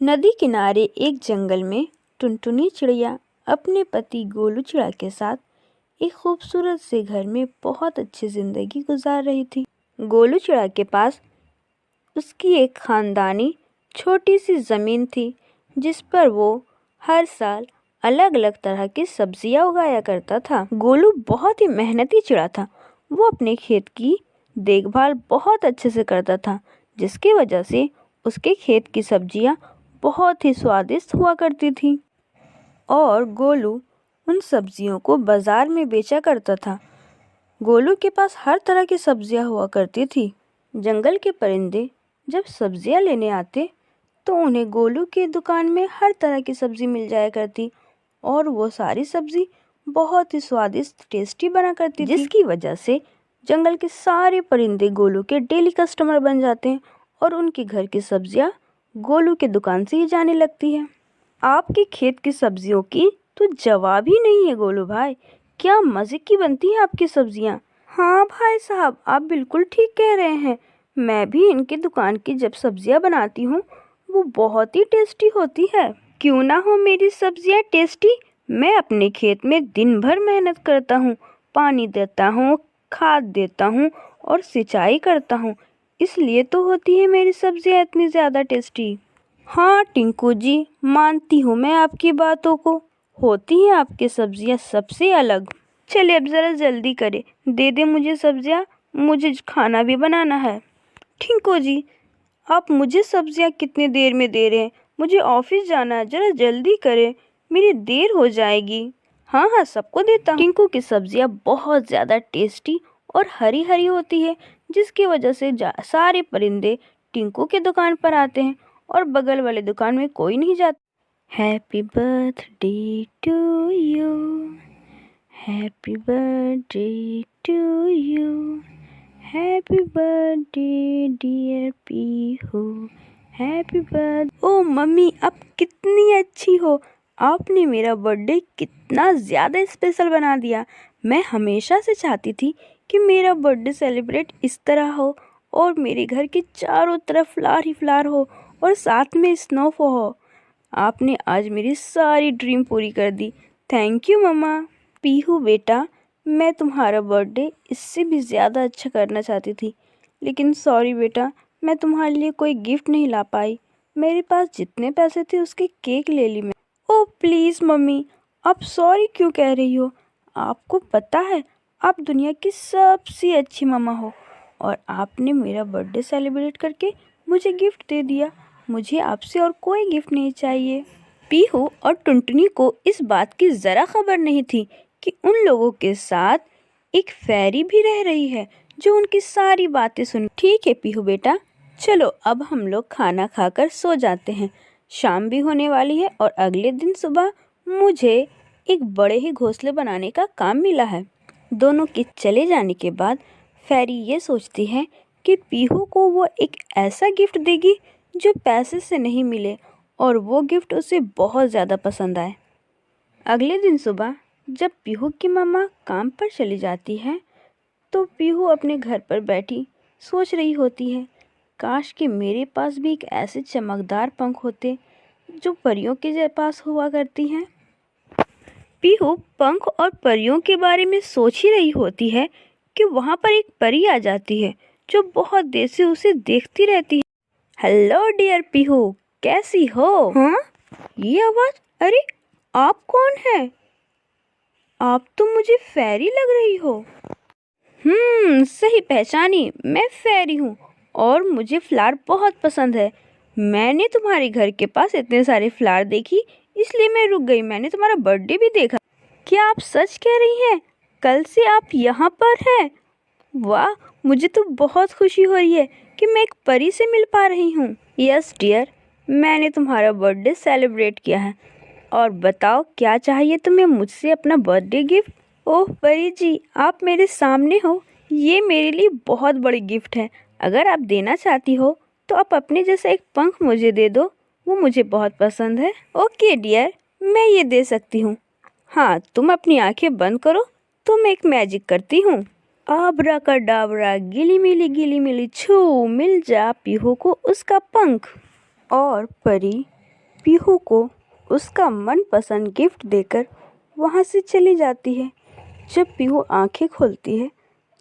नदी किनारे एक जंगल में टुनटुनी चिड़िया अपने पति गोलू चिड़ा के साथ एक खूबसूरत से घर में बहुत अच्छी जिंदगी गुजार रही थी। गोलू चिड़ा के पास उसकी एक खानदानी छोटी सी ज़मीन थी जिस पर वो हर साल अलग अलग तरह की सब्जियां उगाया करता था। गोलू बहुत ही मेहनती चिड़ा था। वो अपने खेत की देखभाल बहुत अच्छे से करता था, जिसकी वजह से उसके खेत की सब्जियां बहुत ही स्वादिष्ट हुआ करती थी और गोलू उन सब्जियों को बाजार में बेचा करता था। गोलू के पास हर तरह की सब्जियां हुआ करती थी। जंगल के परिंदे जब सब्जियां लेने आते तो उन्हें गोलू की दुकान में हर तरह की सब्जी मिल जाया करती और वो सारी सब्जी बहुत ही स्वादिष्ट टेस्टी बना करती थी, जिसकी वजह से जंगल के सारे परिंदे गोलू के डेली कस्टमर बन जाते हैं और उनके घर की सब्जियां गोलू के दुकान से ही जाने लगती है। आपके खेत की सब्जियों की तो जवाब ही नहीं है गोलू भाई, क्या मज़े की बनती हैं आपकी सब्जियां। हाँ भाई साहब, आप बिल्कुल ठीक कह रहे हैं। मैं भी इनकी दुकान की जब सब्जियां बनाती हूँ वो बहुत ही टेस्टी होती है। क्यों ना हो मेरी सब्जियां टेस्टी। मैं अपने खेत में दिन भर मेहनत करता हूँ, पानी देता हूँ, खाद देता हूँ और सिंचाई करता हूँ, इसलिए तो होती है मेरी सब्जियां इतनी ज़्यादा टेस्टी। हाँ टिंकू जी, मानती हूँ मैं आपकी बातों को, होती हैं आपकी सब्जियां सबसे अलग। चलिए अब ज़रा जल्दी करें, दे दे मुझे सब्जियां, मुझे खाना भी बनाना है। टिंकू जी, आप मुझे सब्जियां कितनी देर में दे रहे हैं? मुझे ऑफिस जाना है, ज़रा जल्दी करें, मेरी देर हो जाएगी। हाँ हाँ, सबको देता हूँ। टिंकू की सब्जियां बहुत ज़्यादा टेस्टी और हरी हरी होती है, जिसकी वजह से सारे परिंदे टिंकू की दुकान पर आते हैं और बगल वाले दुकान में कोई नहीं जाता। Happy birthday to you, happy birthday to you, happy birthday dear Pihu, happy birthday. ओ मम्मी, आप कितनी अच्छी हो, आपने मेरा बर्थडे कितना ज़्यादा स्पेशल बना दिया। मैं हमेशा से चाहती थी कि मेरा बर्थडे सेलिब्रेट इस तरह हो और मेरे घर के चारों तरफ फ्लावर ही फ्लावर हो और साथ में स्नोफॉल हो। आपने आज मेरी सारी ड्रीम पूरी कर दी। थैंक यू मम्मा। पीहू बेटा, मैं तुम्हारा बर्थडे इससे भी ज़्यादा अच्छा करना चाहती थी, लेकिन सॉरी बेटा, मैं तुम्हारे लिए कोई गिफ्ट नहीं ला पाई। मेरे पास जितने पैसे थे उसके केक ले ली मैं। ओह प्लीज़ मम्मी, आप सॉरी क्यों कह रही हो? आपको पता है आप दुनिया की सबसे अच्छी मम्मा हो और आपने मेरा बर्थडे सेलिब्रेट करके मुझे गिफ्ट दे दिया। मुझे आपसे और कोई गिफ्ट नहीं चाहिए। पीहू और टुनटुनी को इस बात की ज़रा खबर नहीं थी कि उन लोगों के साथ एक फैरी भी रह रही है जो उनकी सारी बातें सुन। ठीक है पीहू बेटा, चलो अब हम लोग खाना खाकर सो जाते हैं। शाम भी होने वाली है और अगले दिन सुबह मुझे एक बड़े ही घोंसले बनाने का काम मिला है। दोनों के चले जाने के बाद फैरी ये सोचती है कि पीहू को वो एक ऐसा गिफ्ट देगी जो पैसे से नहीं मिले और वो गिफ्ट उसे बहुत ज़्यादा पसंद आए। अगले दिन सुबह जब पीहू की मम्मा काम पर चली जाती है तो पीहू अपने घर पर बैठी सोच रही होती है, काश कि मेरे पास भी एक ऐसे चमकदार पंख होते जो परियों के पास हुआ करती हैं। पीहू पंख और परियों के बारे में सोच ही रही होती है कि वहाँ पर एक परी आ जाती है जो बहुत देर से उसे देखती रहती है। हेलो डियर पीहू, कैसी हो? हाँ, ये आवाज़, अरे आप कौन है? आप तो मुझे फैरी लग रही हो। सही पहचानी, मैं फैरी हूँ और मुझे फ्लावर बहुत पसंद है। मैंने तुम्हारे घर के पास इतने सारे फ्लावर देखी, इसलिए मैं रुक गई। मैंने तुम्हारा बर्थडे भी देखा। क्या आप सच कह रही हैं? कल से आप यहाँ पर हैं? वाह, मुझे तो बहुत खुशी हो रही है कि मैं एक परी से मिल पा रही हूँ। यस डियर, मैंने तुम्हारा बर्थडे सेलिब्रेट किया है और बताओ क्या चाहिए तुम्हें मुझसे अपना बर्थडे गिफ्ट? ओह परी जी, आप मेरे सामने हो, ये मेरे लिए बहुत बड़ी गिफ्ट है। अगर आप देना चाहती हो तो आप अपने जैसा एक पंख मुझे दे दो, वो मुझे बहुत पसंद है। ओके डियर, मैं ये दे सकती हूँ। हाँ, तुम अपनी आंखें बंद करो तो मैं एक मैजिक करती हूँ। आब्राकाडाब्रा, गिली मिली छू, मिल जा पीहू को उसका पंख। और परी पीहू को उसका मनपसंद गिफ्ट देकर वहाँ से चली जाती है। जब पीहू आंखें खोलती है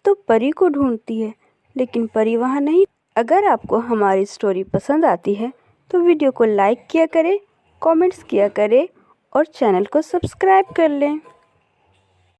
तो परी को ढूंढती है, लेकिन परी वहाँ नहीं। अगर आपको हमारी स्टोरी पसंद आती है तो वीडियो को लाइक किया करें, कमेंट्स किया करें और चैनल को सब्सक्राइब कर लें।